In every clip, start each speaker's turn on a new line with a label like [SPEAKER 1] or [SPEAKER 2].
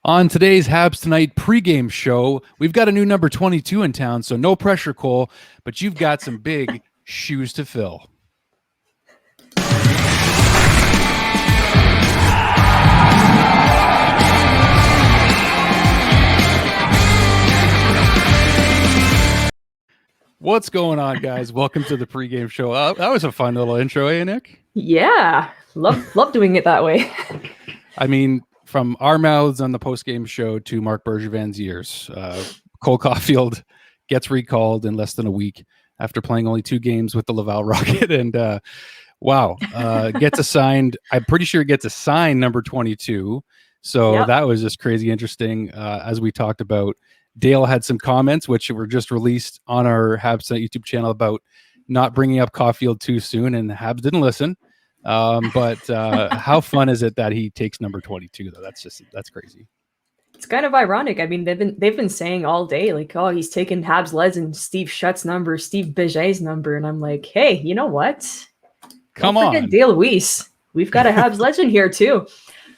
[SPEAKER 1] On today's Habs Tonight pregame show, we've got a new number 22 in town, so no pressure, Cole, but you've got some big shoes to fill. What's going on, guys? Welcome to the pregame show. That was a fun little intro, eh, Nick?
[SPEAKER 2] Yeah, love doing it that way.
[SPEAKER 1] I mean, from our mouths on the postgame show to Marc Bergevin's ears, Cole Caufield gets recalled in less than a week after playing only 2 games with the Laval Rocket, and gets assigned. I'm pretty sure he gets assigned number 22. So
[SPEAKER 2] Yep.
[SPEAKER 1] that was just crazy interesting. As we talked about, Dale had some comments which were just released on our Habs YouTube channel about not bringing up Caufield too soon, and the Habs didn't listen. But how fun is it that he takes number 22 though? That's crazy.
[SPEAKER 2] It's kind of ironic. I mean, they've been saying all day like, oh, he's taking Habs legend Steve Shutt's number, Steve Béget's number, and I'm like, hey, you know what?
[SPEAKER 1] Don't
[SPEAKER 2] forget Dale Weiss. We've got a Habs legend here too.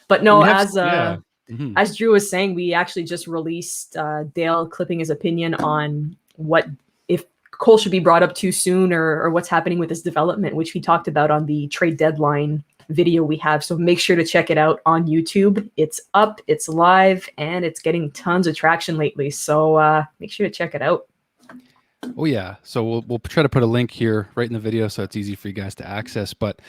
[SPEAKER 2] But no, as Drew was saying, we actually just released Dale clipping his opinion on what if Cole should be brought up too soon or what's happening with his development, which we talked about on the trade deadline video we have. So make sure to check it out on YouTube. It's up, it's live, and it's getting tons of traction lately. So make sure to check it out.
[SPEAKER 1] Oh yeah. So we'll try to put a link here right in the video so it's easy for you guys to access. But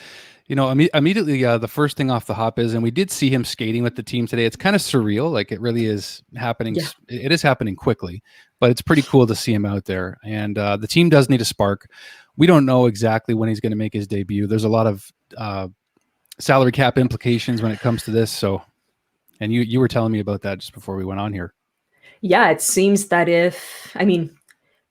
[SPEAKER 1] you know, immediately the first thing off the hop is, and we did see him skating with the team today. It's kind of surreal. Like it really is happening. Yeah. It is happening quickly, but it's pretty cool to see him out there. And the team does need a spark. We don't know exactly when he's going to make his debut. There's a lot of salary cap implications when it comes to this. So, and you were telling me about that just before we went on here.
[SPEAKER 2] Yeah, it seems that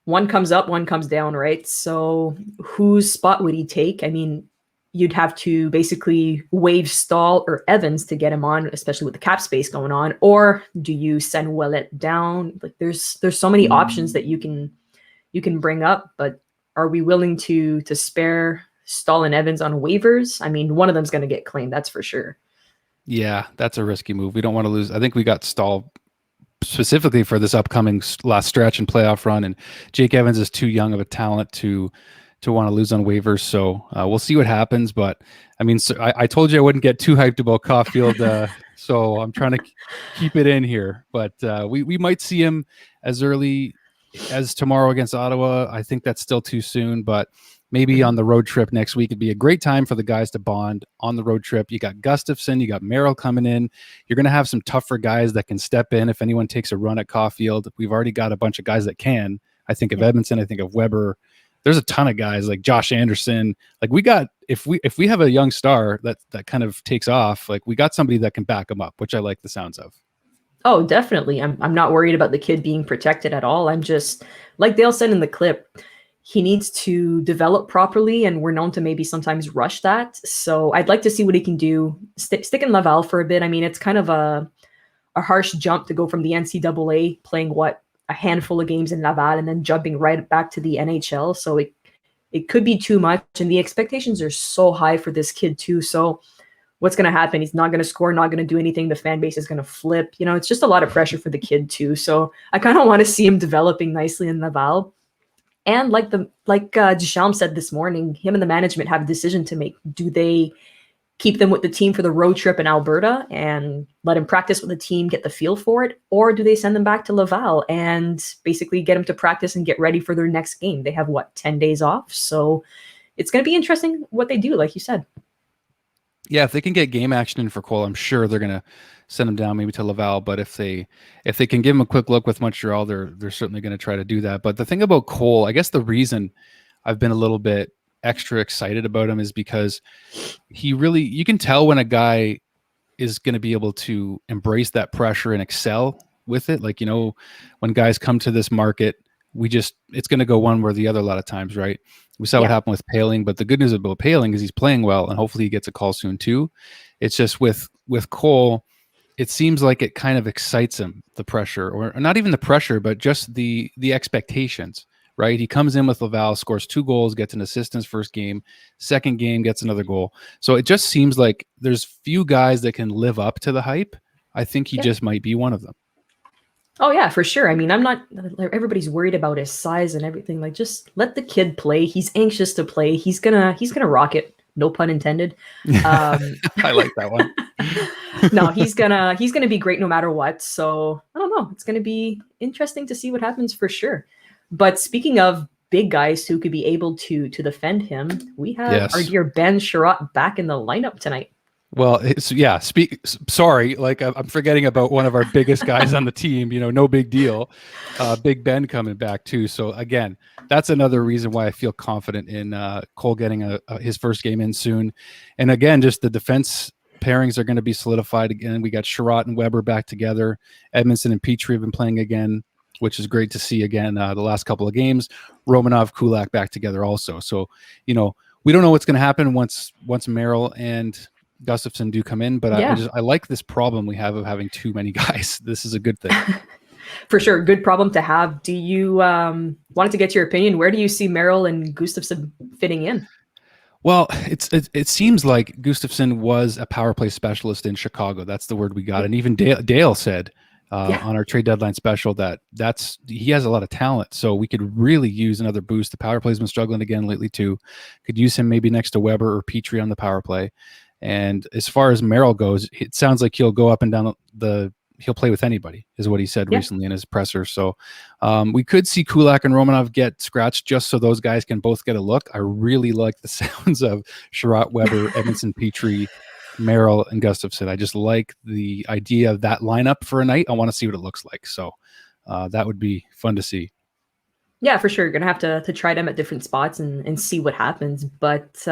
[SPEAKER 2] one comes up, one comes down, right? So whose spot would he take? I mean, you'd have to basically waive Stahl or Evans to get him on, especially with the cap space going on. Or do you send Ouellet down? Like there's so many options that you can bring up, but are we willing to spare Stahl and Evans on waivers? I mean, one of them's going to get claimed, that's for sure.
[SPEAKER 1] Yeah, that's a risky move. We don't want to lose. I think we got Stahl specifically for this upcoming last stretch and playoff run, and Jake Evans is too young of a talent to want to lose on waivers. So we'll see what happens. But I mean, so I told you I wouldn't get too hyped about Caufield, so I'm trying to keep it in here. But we might see him as early as tomorrow against Ottawa. I think that's still too soon, but maybe on the road trip next week, it'd be a great time for the guys to bond on the road trip. You got Gustafsson, you got Merrill coming in. You're going to have some tougher guys that can step in if anyone takes a run at Caufield. We've already got a bunch of guys that can. I think of Edmondson. I think of Weber. There's a ton of guys like Josh Anderson. Like we got, if we have a young star that kind of takes off, like we got somebody that can back him up, which I like the sounds of.
[SPEAKER 2] Oh, definitely. I'm not worried about the kid being protected at all. I'm just, like Dale said in the clip, he needs to develop properly, and we're known to maybe sometimes rush that. So I'd like to see what he can do. Stick in Laval for a bit. I mean, it's kind of a harsh jump to go from the NCAA playing a handful of games in Laval and then jumping right back to the NHL. So it could be too much, and the expectations are so high for this kid too. So what's going to happen? He's not going to score, not going to do anything. The fan base is going to flip. You know, it's just a lot of pressure for the kid too. So I kind of want to see him developing nicely in Laval. And like Duchamp said this morning, him and the management have a decision to make. Do they keep them with the team for the road trip in Alberta and let him practice with the team, get the feel for it? Or do they send them back to Laval and basically get them to practice and get ready for their next game? They have, 10 days off? So it's going to be interesting what they do, like you said.
[SPEAKER 1] Yeah, if they can get game action in for Cole, I'm sure they're going to send him down maybe to Laval. But if they can give him a quick look with Montreal, they're certainly going to try to do that. But the thing about Cole, I guess the reason I've been a little bit extra excited about him is because you can tell when a guy is going to be able to embrace that pressure and excel with it. Like, you know, when guys come to this market, it's going to go one way or the other a lot of times, right? We saw what happened with Paling, but the good news about Paling is he's playing well, and hopefully he gets a call soon too. It's just with Cole, it seems like it kind of excites him, the pressure, or not even the pressure, but just the expectations, right? He comes in with Laval, scores 2 goals, gets an assist in his first game, second game gets another goal. So it just seems like there's few guys that can live up to the hype. I think he
[SPEAKER 2] Yeah.
[SPEAKER 1] just might be one of them.
[SPEAKER 2] Oh yeah, for sure. I mean, I'm not. Everybody's worried about his size and everything. Like, just let the kid play. He's anxious to play. He's gonna rock it. No pun intended.
[SPEAKER 1] I like that one.
[SPEAKER 2] No, he's gonna be great no matter what. So I don't know. It's gonna be interesting to see what happens for sure. But speaking of big guys who could be able to defend him, we have our
[SPEAKER 1] Yes.
[SPEAKER 2] dear Ben Chiarot back in the lineup tonight.
[SPEAKER 1] Well, yeah. Sorry, like I'm forgetting about one of our biggest guys on the team. No big deal. Big Ben coming back too. So again, that's another reason why I feel confident in Cole getting his first game in soon. And again, just the defense pairings are going to be solidified again. We got Chiarot and Weber back together. Edmondson and Petrie have been playing again, which is great to see again. The last couple of games, Romanov, Kulak back together also. So we don't know what's going to happen once Merrill and Gustafsson do come in, but
[SPEAKER 2] Yeah.
[SPEAKER 1] I like this problem we have of having too many guys. This is a good thing.
[SPEAKER 2] For sure, good problem to have. Do you wanted to get your opinion? Where do you see Merrill and Gustafsson fitting in?
[SPEAKER 1] Well, it seems like Gustafsson was a power play specialist in Chicago. That's the word we got, and even Dale said on our trade deadline special he has a lot of talent. So we could really use another boost. The power play's been struggling again lately too. Could use him maybe next to Weber or Petrie on the power play. And as far as Merrill goes, it sounds like he'll go up and down he'll play with anybody, is what he said recently in his presser. So we could see Kulak and Romanov get scratched just so those guys can both get a look. I really like the sounds of Chiarot, Weber, Edmondson, Petrie, Merrill, and Gustafsson. I just like the idea of that lineup for a night. I want to see what it looks like. So that would be fun to see.
[SPEAKER 2] Yeah, for sure. You're gonna have to try them at different spots and see what happens. But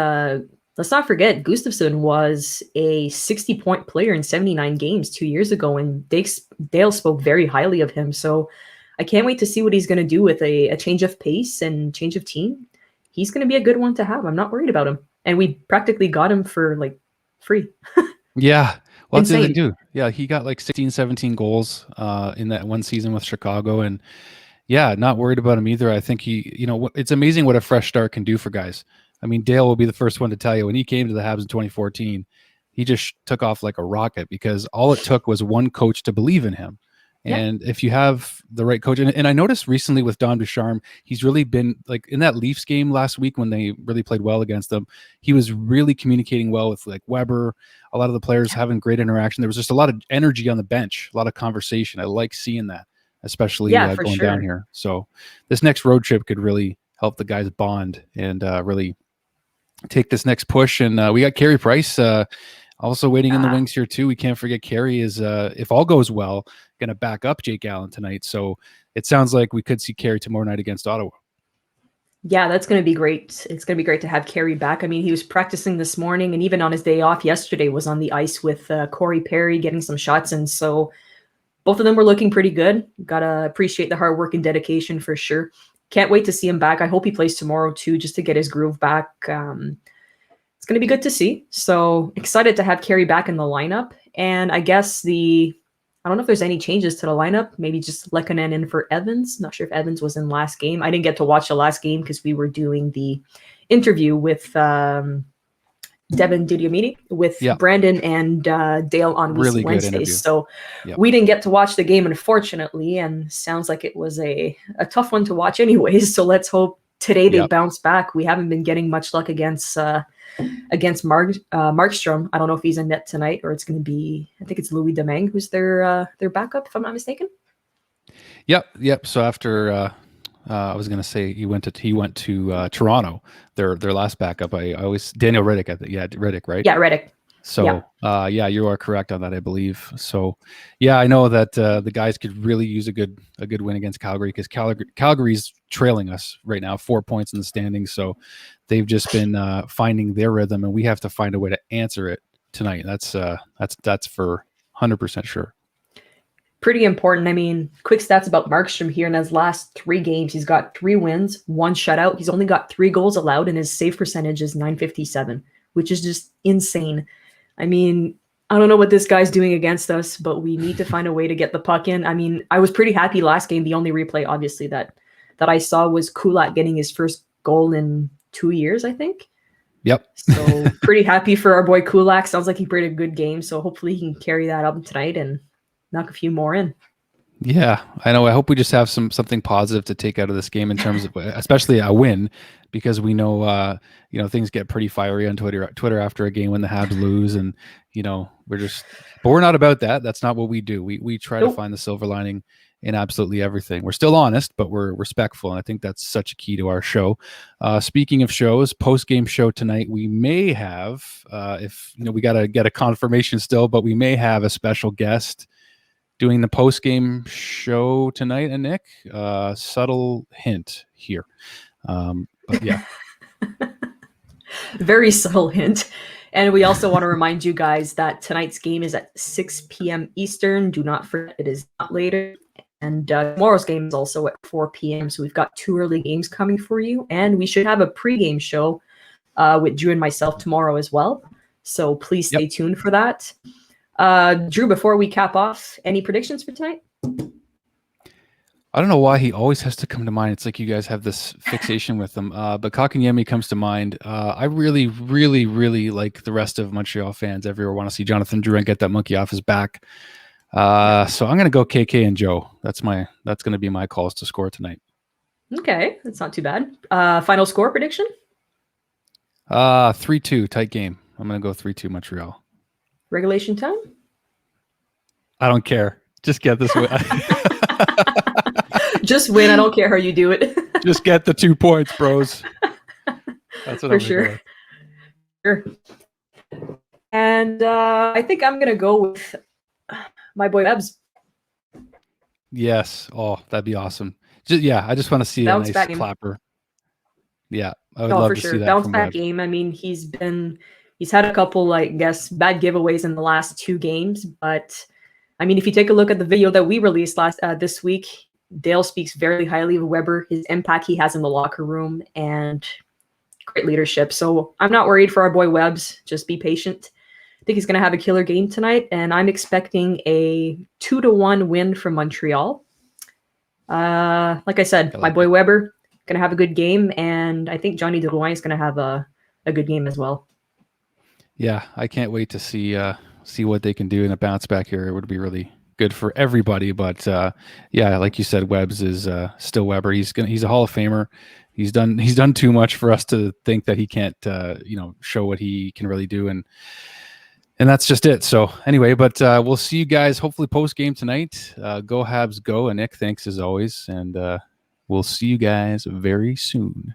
[SPEAKER 2] let's not forget, Gustafsson was a 60-point player in 79 games 2 years ago, and Dale spoke very highly of him. So I can't wait to see what he's going to do with a change of pace and change of team. He's going to be a good one to have. I'm not worried about him. And we practically got him for like free.
[SPEAKER 1] Yeah. Well, that's the
[SPEAKER 2] Insane.
[SPEAKER 1] thing too. Yeah, he got like 16, 17 goals in that one season with Chicago. And yeah, not worried about him either. I think it's amazing what a fresh start can do for guys. I mean, Dale will be the first one to tell you when he came to the Habs in 2014, he just took off like a rocket because all it took was one coach to believe in him. And if you have the right coach, and I noticed recently with Don Ducharme, he's really been like in that Leafs game last week when they really played well against them. He was really communicating well with like Weber, a lot of the players having great interaction. There was just a lot of energy on the bench, a lot of conversation. I like seeing that, especially going down here. So this next road trip could really help the guys bond and really take this next push. And we got Carey Price also waiting in the wings here too. We can't forget Carey is, if all goes well, going to back up Jake Allen tonight. So it sounds like we could see Carey tomorrow night against Ottawa.
[SPEAKER 2] Yeah, that's going to be great. It's going to be great to have Carey back. I mean, he was practicing this morning, and even on his day off yesterday was on the ice with Corey Perry getting some shots. And so both of them were looking pretty good. Got to appreciate the hard work and dedication for sure. Can't wait to see him back. I hope he plays tomorrow too, just to get his groove back. It's going to be good to see. So excited to have Carey back in the lineup. And I guess I don't know if there's any changes to the lineup. Maybe just Lehkonen in for Evans. Not sure if Evans was in last game. I didn't get to watch the last game because we were doing the interview with Devin Didiamidi with Brandon and Dale on
[SPEAKER 1] really
[SPEAKER 2] Wednesdays. So we didn't get to watch the game, unfortunately, and sounds like it was a tough one to watch anyways. So let's hope today they bounce back. We haven't been getting much luck against Markstrom. I don't know if he's in net tonight or it's going to be, I think it's Louis Domingue who's their backup, if I'm not mistaken.
[SPEAKER 1] Yep. So after I was going to say he went to Toronto, their last backup. Daniel Riddick. Riddick, right?
[SPEAKER 2] Yeah, Riddick.
[SPEAKER 1] So you are correct on that, I believe. So yeah, I know that the guys could really use a good win against Calgary because Calgary's trailing us right now, 4 points in the standings. So they've just been finding their rhythm, and we have to find a way to answer it tonight. That's for 100% sure.
[SPEAKER 2] Pretty important. I mean, quick stats about Markstrom here. In his last 3 games, he's got 3 wins, 1 shutout. He's only got 3 goals allowed, and his save percentage is .957, which is just insane. I mean, I don't know what this guy's doing against us, but we need to find a way to get the puck in. I mean, I was pretty happy last game. The only replay, obviously, that I saw was Kulak getting his first goal in 2 years, I think.
[SPEAKER 1] Yep.
[SPEAKER 2] So pretty happy for our boy Kulak. Sounds like he played a good game. So hopefully he can carry that up tonight and knock a few more in.
[SPEAKER 1] Yeah, I know. I hope we just have something positive to take out of this game in terms of, especially a win, because we know, things get pretty fiery on Twitter after a game when the Habs lose, and but we're not about that. That's not what we do. We try to find the silver lining in absolutely everything. We're still honest, but we're respectful, and I think that's such a key to our show. Speaking of shows, post-game show tonight, we may have, we got to get a confirmation still, but we may have a special guest doing the post-game show tonight, and Nick, subtle hint here. But yeah.
[SPEAKER 2] Very subtle hint. And we also want to remind you guys that tonight's game is at 6 p.m. Eastern. Do not forget, it is not later. And tomorrow's game is also at 4 p.m. So we've got 2 early games coming for you. And we should have a pregame show with Drew and myself tomorrow as well. So please stay tuned for that. Drew, before we cap off, any predictions for tonight?
[SPEAKER 1] I don't know why he always has to come to mind. It's like you guys have this fixation with him. But Kotkaniemi comes to mind. I really, really, really, like the rest of Montreal fans everywhere, want to see Jonathan Drouin get that monkey off his back. So I'm going to go KK and Joe. That's going to be my calls to score tonight.
[SPEAKER 2] Okay, that's not too bad. Final score prediction?
[SPEAKER 1] 3-2, tight game. I'm going to go 3-2 Montreal.
[SPEAKER 2] Regulation time? I
[SPEAKER 1] don't care. Just get this win.
[SPEAKER 2] Just win. I don't care how you do it.
[SPEAKER 1] Just get the 2 points, bros. That's what
[SPEAKER 2] for sure. Sure. And I think I'm gonna go with my boy Ebs.
[SPEAKER 1] Yes. Oh, that'd be awesome. I just want to see bounce a nice clapper. Yeah, I would love to see that.
[SPEAKER 2] Bounce back game. I mean, he's had a couple, bad giveaways in the last 2 games, but I mean, if you take a look at the video that we released this week, Dale speaks very highly of Weber, his impact he has in the locker room, and great leadership. So I'm not worried for our boy Webbs. Just be patient. I think he's going to have a killer game tonight, and I'm expecting a 2-1 win from Montreal. Like I said, my boy Weber going to have a good game, and I think Johnny Drouin is going to have a good game as well.
[SPEAKER 1] Yeah, I can't wait to see what they can do in a bounce back here. It would be really good for everybody. But like you said, Webbs is still Weber. He's a Hall of Famer. He's done too much for us to think that he can't show what he can really do, and that's just it. So anyway, but we'll see you guys hopefully post game tonight. Go Habs, go. And Nick, thanks as always, and we'll see you guys very soon.